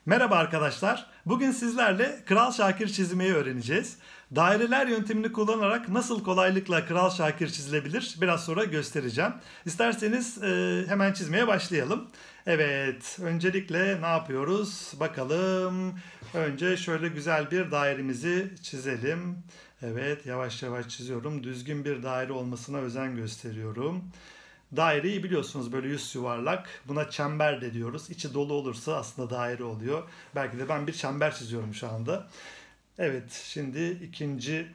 Merhaba arkadaşlar. Bugün sizlerle Kral Şakir çizmeyi öğreneceğiz. Daireler yöntemini kullanarak nasıl kolaylıkla Kral Şakir çizilebilir biraz sonra göstereceğim. İsterseniz hemen çizmeye başlayalım. Evet, öncelikle ne yapıyoruz? Bakalım. Önce şöyle güzel bir dairemizi çizelim. Evet, yavaş yavaş çiziyorum. Düzgün bir daire olmasına özen gösteriyorum. Daireyi biliyorsunuz böyle yüz yuvarlak. Buna çember de diyoruz. İçi dolu olursa aslında daire oluyor. Belki de ben bir çember çiziyorum şu anda. Evet, şimdi ikinci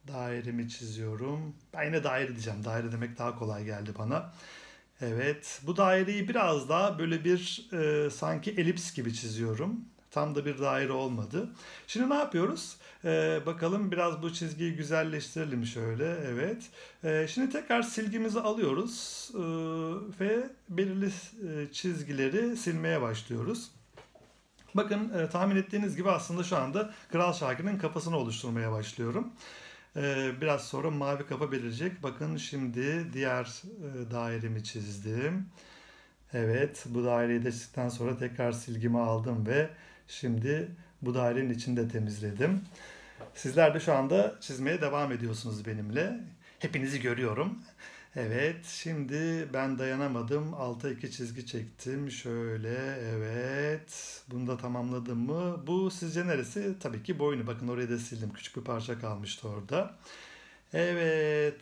dairemi çiziyorum. Ben yine daire diyeceğim. Daire demek daha kolay geldi bana. Evet, bu daireyi biraz daha böyle bir sanki elips gibi çiziyorum. Tam da bir daire olmadı. Şimdi ne yapıyoruz? Bakalım biraz bu çizgiyi güzelleştirelim şöyle. Evet. Şimdi tekrar silgimizi alıyoruz ve belirli çizgileri silmeye başlıyoruz. Bakın tahmin ettiğiniz gibi aslında şu anda Kral Şakir'in kafasını oluşturmaya başlıyorum. Biraz sonra mavi kafa belirecek. Bakın şimdi diğer dairemi çizdim. Evet, bu daireyi de çizdikten sonra tekrar silgimi aldım ve şimdi bu dairenin içini de temizledim. Sizler de şu anda çizmeye devam ediyorsunuz benimle. Hepinizi görüyorum. Evet, şimdi ben dayanamadım. Alta iki çizgi çektim. Şöyle, evet. Bunu da tamamladım mı? Bu sizce neresi? Tabii ki boynu. Bakın orayı da sildim. Küçük bir parça kalmıştı orada. Evet,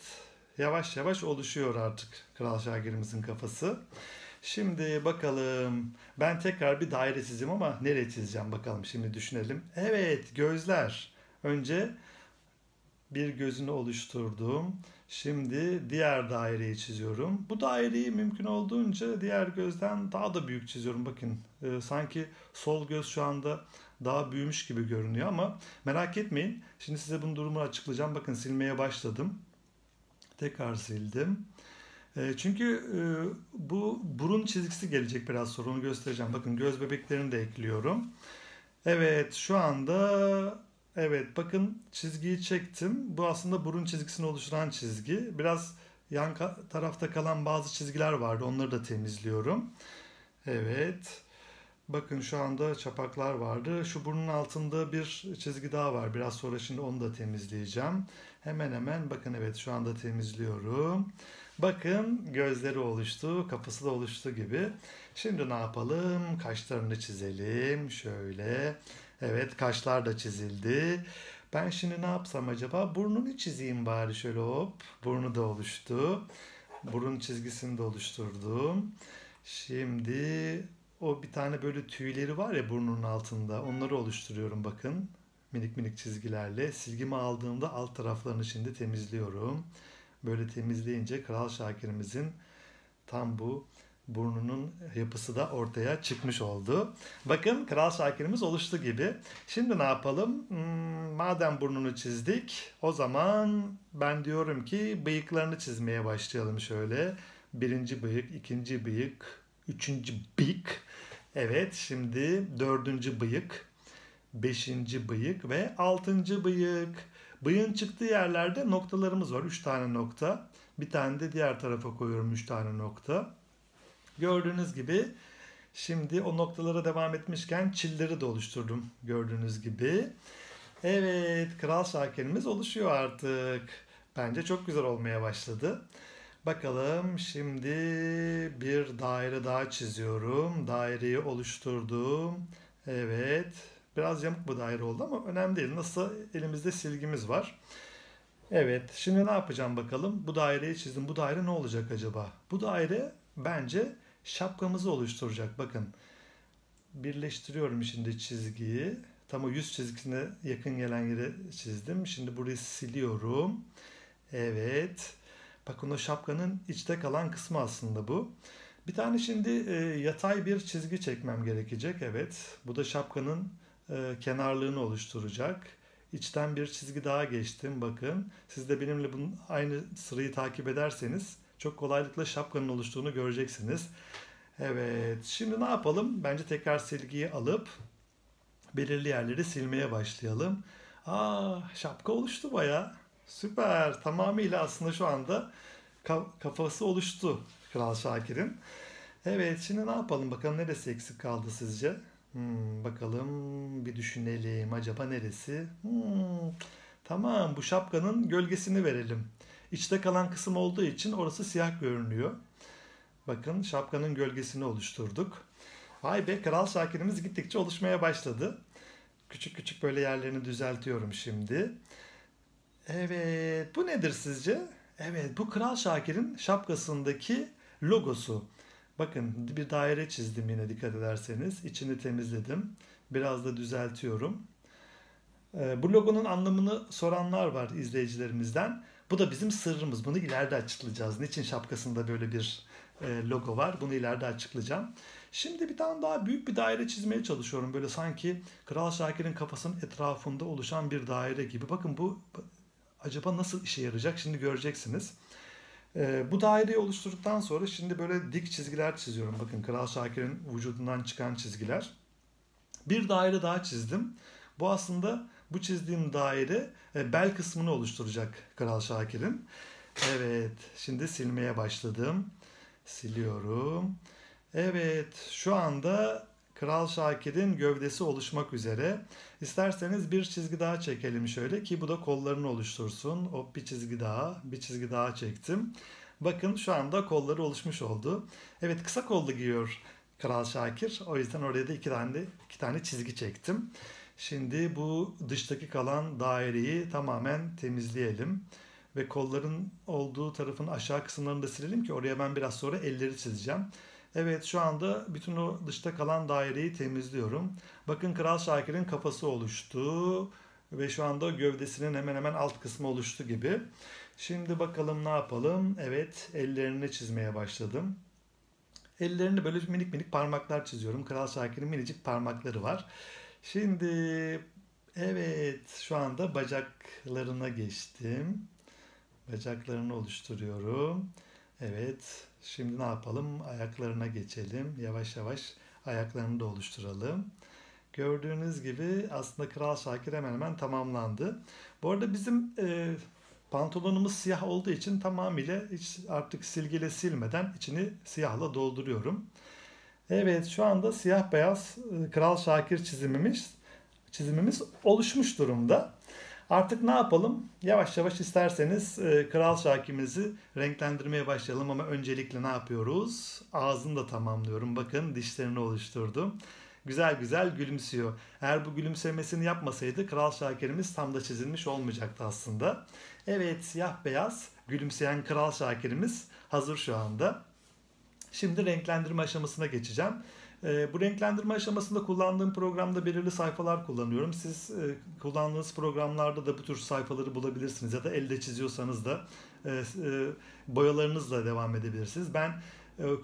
yavaş yavaş oluşuyor artık Kral Şakir'imizin kafası. Şimdi bakalım. Ben tekrar bir daire çizeyim ama nereye çizeceğim bakalım. Şimdi düşünelim. Evet, gözler. Önce bir gözünü oluşturdum. Şimdi diğer daireyi çiziyorum. Bu daireyi mümkün olduğunca diğer gözden daha da büyük çiziyorum. Bakın sanki sol göz şu anda daha büyümüş gibi görünüyor ama merak etmeyin. Şimdi size bunun durumunu açıklayacağım. Bakın silmeye başladım. Tekrar sildim. Çünkü bu burun çizgisi gelecek biraz sonra onu göstereceğim. Bakın göz bebeklerini de ekliyorum. Evet şu anda evet bakın çizgiyi çektim. Bu aslında burun çizgisini oluşturan çizgi. Biraz yan tarafta kalan bazı çizgiler vardı. Onları da temizliyorum. Evet. Bakın şu anda çapaklar vardı. Şu burnun altında bir çizgi daha var. Biraz sonra şimdi onu da temizleyeceğim. Hemen hemen bakın evet şu anda temizliyorum. Bakın gözleri oluştu, kafası da oluştu gibi. Şimdi ne yapalım? Kaşlarını çizelim. Şöyle. Evet kaşlar da çizildi. Ben şimdi ne yapsam acaba? Burnunu çizeyim bari şöyle hop. Burnu da oluştu. Burun çizgisini de oluşturdum. Şimdi o bir tane böyle tüyleri var ya burnunun altında. Onları oluşturuyorum bakın. Minik minik çizgilerle. Silgimi aldığımda alt taraflarını şimdi temizliyorum. Böyle temizleyince Kral Şakir'imizin tam bu burnunun yapısı da ortaya çıkmış oldu. Bakın Kral Şakir'imiz oluştu gibi. Şimdi ne yapalım? Madem burnunu çizdik, o zaman ben diyorum ki bıyıklarını çizmeye başlayalım şöyle. Birinci bıyık, ikinci bıyık, üçüncü bıyık. Evet, şimdi dördüncü bıyık, beşinci bıyık ve altıncı bıyık. Bıyığın çıktığı yerlerde noktalarımız var. Üç tane nokta. Bir tane de diğer tarafa koyuyorum üç tane nokta. Gördüğünüz gibi şimdi o noktalara devam etmişken çilleri de oluşturdum gördüğünüz gibi. Evet, Kral Şakir'imiz oluşuyor artık. Bence çok güzel olmaya başladı. Bakalım şimdi bir daire daha çiziyorum. Daireyi oluşturdum. Evet. Biraz yamuk bir daire oldu ama önemli değil. Nasıl elimizde silgimiz var. Evet. Şimdi ne yapacağım bakalım. Bu daireyi çizdim. Bu daire ne olacak acaba? Bu daire bence şapkamızı oluşturacak. Bakın. Birleştiriyorum şimdi çizgiyi. Tam o yüz çizgisine yakın gelen yere çizdim. Şimdi burayı siliyorum. Evet. Bakın o şapkanın içte kalan kısmı aslında bu. Bir tane şimdi yatay bir çizgi çekmem gerekecek. Evet. Bu da şapkanın kenarlığını oluşturacak. İçten bir çizgi daha geçtim. Bakın. Siz de benimle bunun aynı sırayı takip ederseniz çok kolaylıkla şapkanın oluştuğunu göreceksiniz. Evet. Şimdi ne yapalım? Bence tekrar silgiyi alıp belirli yerleri silmeye başlayalım. Şapka oluştu baya. Süper. Tamamıyla aslında şu anda kafası oluştu Kral Şakir'in. Evet, şimdi ne yapalım bakalım neresi eksik kaldı sizce? Bakalım bir düşünelim. Acaba neresi? Tamam, bu şapkanın gölgesini verelim. İçte kalan kısım olduğu için orası siyah görünüyor. Bakın şapkanın gölgesini oluşturduk. Vay be, Kral Şakir'imiz gittikçe oluşmaya başladı. Küçük küçük böyle yerlerini düzeltiyorum şimdi. Evet, bu nedir sizce? Evet, bu Kral Şakir'in şapkasındaki logosu. Bakın bir daire çizdim yine dikkat ederseniz. İçini temizledim. Biraz da düzeltiyorum. Bu logonun anlamını soranlar var izleyicilerimizden. Bu da bizim sırrımız. Bunu ileride açıklayacağız. Niçin şapkasında böyle bir logo var? Bunu ileride açıklayacağım. Şimdi bir tane daha büyük bir daire çizmeye çalışıyorum. Böyle sanki Kral Şakir'in kafasının etrafında oluşan bir daire gibi. Bakın bu acaba nasıl işe yarayacak? Şimdi göreceksiniz. Bu daireyi oluşturduktan sonra şimdi böyle dik çizgiler çiziyorum. Bakın Kral Şakir'in vücudundan çıkan çizgiler. Bir daire daha çizdim. Bu aslında bu çizdiğim daire bel kısmını oluşturacak Kral Şakir'in. Evet, şimdi silmeye başladım. Siliyorum. Evet, şu anda Kral Şakir'in gövdesi oluşmak üzere. İsterseniz bir çizgi daha çekelim şöyle ki bu da kollarını oluştursun. Hop, bir çizgi daha, bir çizgi daha çektim. Bakın şu anda kolları oluşmuş oldu. Evet, kısa kollu giyiyor Kral Şakir. O yüzden oraya da iki tane çizgi çektim. Şimdi bu dıştaki kalan daireyi tamamen temizleyelim. Ve kolların olduğu tarafın aşağı kısımlarını da silelim ki oraya ben biraz sonra elleri çizeceğim. Evet, şu anda bütün o dışta kalan daireyi temizliyorum. Bakın Kral Şakir'in kafası oluştu. Ve şu anda gövdesinin hemen hemen alt kısmı oluştu gibi. Şimdi bakalım ne yapalım. Evet, ellerini çizmeye başladım. Ellerini böyle minik minik parmaklar çiziyorum. Kral Şakir'in minicik parmakları var. Şimdi evet, şu anda bacaklarına geçtim. Bacaklarını oluşturuyorum. Evet, şimdi ne yapalım? Ayaklarına geçelim. Yavaş yavaş ayaklarını da oluşturalım. Gördüğünüz gibi aslında Kral Şakir hemen hemen tamamlandı. Bu arada bizim pantolonumuz siyah olduğu için tamamıyla hiç artık silgiyle silmeden içini siyahla dolduruyorum. Evet, şu anda siyah beyaz Kral Şakir çizimimiz oluşmuş durumda. Artık ne yapalım? Yavaş yavaş isterseniz Kral Şakir'imizi renklendirmeye başlayalım ama öncelikle ne yapıyoruz? Ağzını da tamamlıyorum. Bakın dişlerini oluşturdum. Güzel güzel gülümsüyor. Eğer bu gülümsemesini yapmasaydı Kral Şakir'imiz tam da çizilmiş olmayacaktı aslında. Evet, siyah beyaz gülümseyen Kral Şakir'imiz hazır şu anda. Şimdi renklendirme aşamasına geçeceğim. Bu renklendirme aşamasında kullandığım programda belirli sayfalar kullanıyorum. Siz kullandığınız programlarda da bu tür sayfaları bulabilirsiniz ya da elde çiziyorsanız da boyalarınızla devam edebilirsiniz. Ben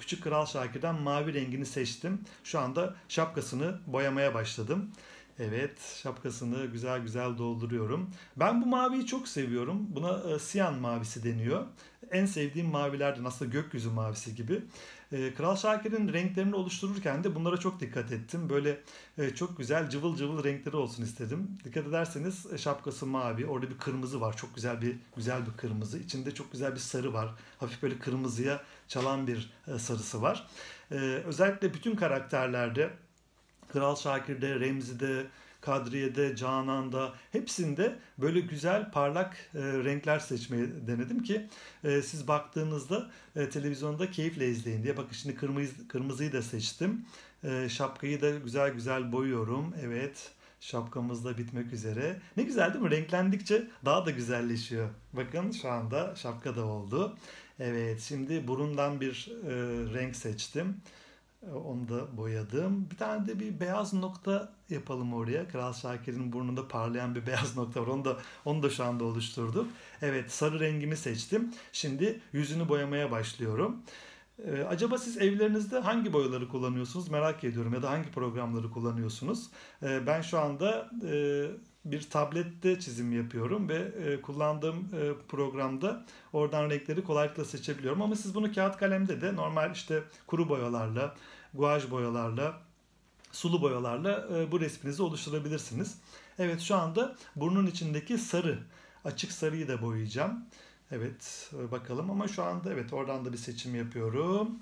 Küçük Kral Şakir'den mavi rengini seçtim. Şu anda şapkasını boyamaya başladım. Evet, şapkasını güzel güzel dolduruyorum. Ben bu maviyi çok seviyorum. Buna siyan mavisi deniyor. En sevdiğim mavilerden, aslında gökyüzü mavisi gibi. Kral Şakir'in renklerini oluştururken de bunlara çok dikkat ettim. Böyle çok güzel cıvıl cıvıl renkleri olsun istedim. Dikkat ederseniz şapkası mavi. Orada bir kırmızı var. Çok güzel bir kırmızı. İçinde çok güzel bir sarı var. Hafif böyle kırmızıya çalan bir sarısı var. Özellikle bütün karakterlerde, Kral Şakir'de, Remzi'de, Kadriye'de, Canan'da hepsinde böyle güzel parlak renkler seçmeyi denedim ki siz baktığınızda televizyonda keyifle izleyin diye. Bakın şimdi kırmızıyı da seçtim. Şapkayı da güzel güzel boyuyorum. Evet, şapkamız da bitmek üzere. Ne güzel değil mi? Renklendikçe daha da güzelleşiyor. Bakın şu anda şapka da oldu. Evet, şimdi burundan bir renk seçtim. Onu da boyadım. Bir tane de bir beyaz nokta yapalım oraya. Kral Şakir'in burnunda parlayan bir beyaz nokta var. Onu da şu anda oluşturduk. Evet, sarı rengimi seçtim. Şimdi yüzünü boyamaya başlıyorum. Acaba siz evlerinizde hangi boyaları kullanıyorsunuz merak ediyorum ya da hangi programları kullanıyorsunuz? Ben şu anda bir tablette çizim yapıyorum ve kullandığım programda oradan renkleri kolaylıkla seçebiliyorum. Ama siz bunu kağıt kalemde de normal işte kuru boyalarla, guaj boyalarla, sulu boyalarla bu resminizi oluşturabilirsiniz. Evet, şu anda burnun içindeki açık sarıyı da boyayacağım. Evet, bakalım ama şu anda evet oradan da bir seçim yapıyorum.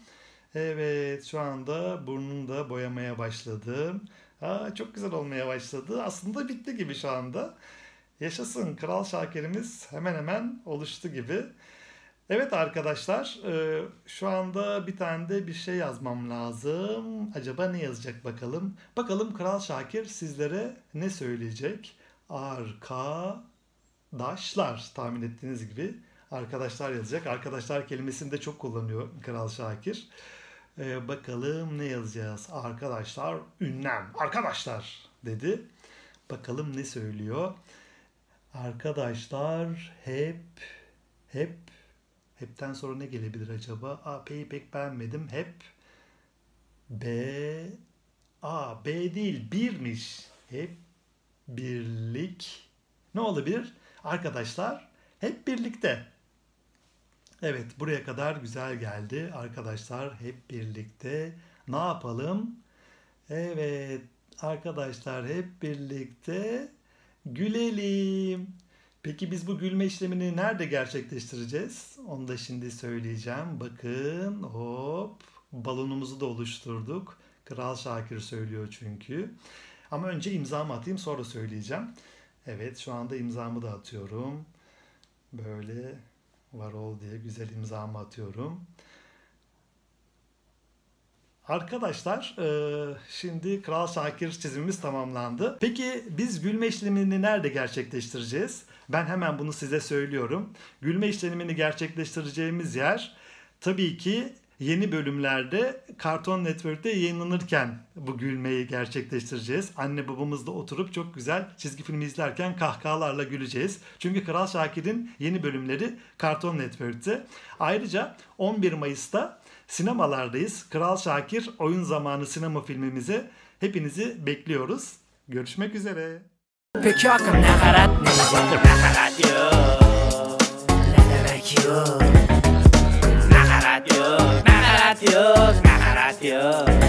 Evet, şu anda burnunu da boyamaya başladım. Çok güzel olmaya başladı. Aslında bitti gibi şu anda. Yaşasın, Kral Şakir'imiz hemen hemen oluştu gibi. Evet arkadaşlar, şu anda bir tane de bir şey yazmam lazım. Acaba ne yazacak bakalım. Bakalım Kral Şakir sizlere ne söyleyecek? Arkadaşlar, tahmin ettiğiniz gibi arkadaşlar yazacak. Arkadaşlar kelimesini de çok kullanıyor Kral Şakir. Bakalım ne yazacağız? Arkadaşlar, ünlem. Arkadaşlar dedi. Bakalım ne söylüyor? Arkadaşlar hep hepten sonra ne gelebilir acaba? P'yi pek beğenmedim. Hep B B değil birmiş. Hep birlik. Ne olabilir? Arkadaşlar hep birlikte. Evet, buraya kadar güzel geldi. Arkadaşlar hep birlikte. Ne yapalım? Evet, arkadaşlar hep birlikte gülelim. Peki biz bu gülme işlemini nerede gerçekleştireceğiz? Onu da şimdi söyleyeceğim. Bakın, hop, balonumuzu da oluşturduk. Kral Şakir söylüyor çünkü. Ama önce imzamı atayım, sonra söyleyeceğim. Evet, şu anda imzamı da atıyorum. Böyle Varol diye güzel imzamı atıyorum. Arkadaşlar, şimdi Kral Şakir çizimimiz tamamlandı. Peki biz gülme işlemini nerede gerçekleştireceğiz? Ben hemen bunu size söylüyorum. Gülme işlemini gerçekleştireceğimiz yer tabii ki yeni bölümlerde Cartoon Network'te yayınlanırken bu gülmeyi gerçekleştireceğiz. Anne babamızla oturup çok güzel çizgi film izlerken kahkahalarla güleceğiz. Çünkü Kral Şakir'in yeni bölümleri Cartoon Network'te. Ayrıca 11 Mayıs'ta sinemalardayız. Kral Şakir Oyun Zamanı sinema filmimize hepinizi bekliyoruz. Görüşmek üzere. Peki Hakan nakarat neydi? Nakarat yok. Ne demek yok? Nakarat yok. Nakarat yok. Nakarat yok.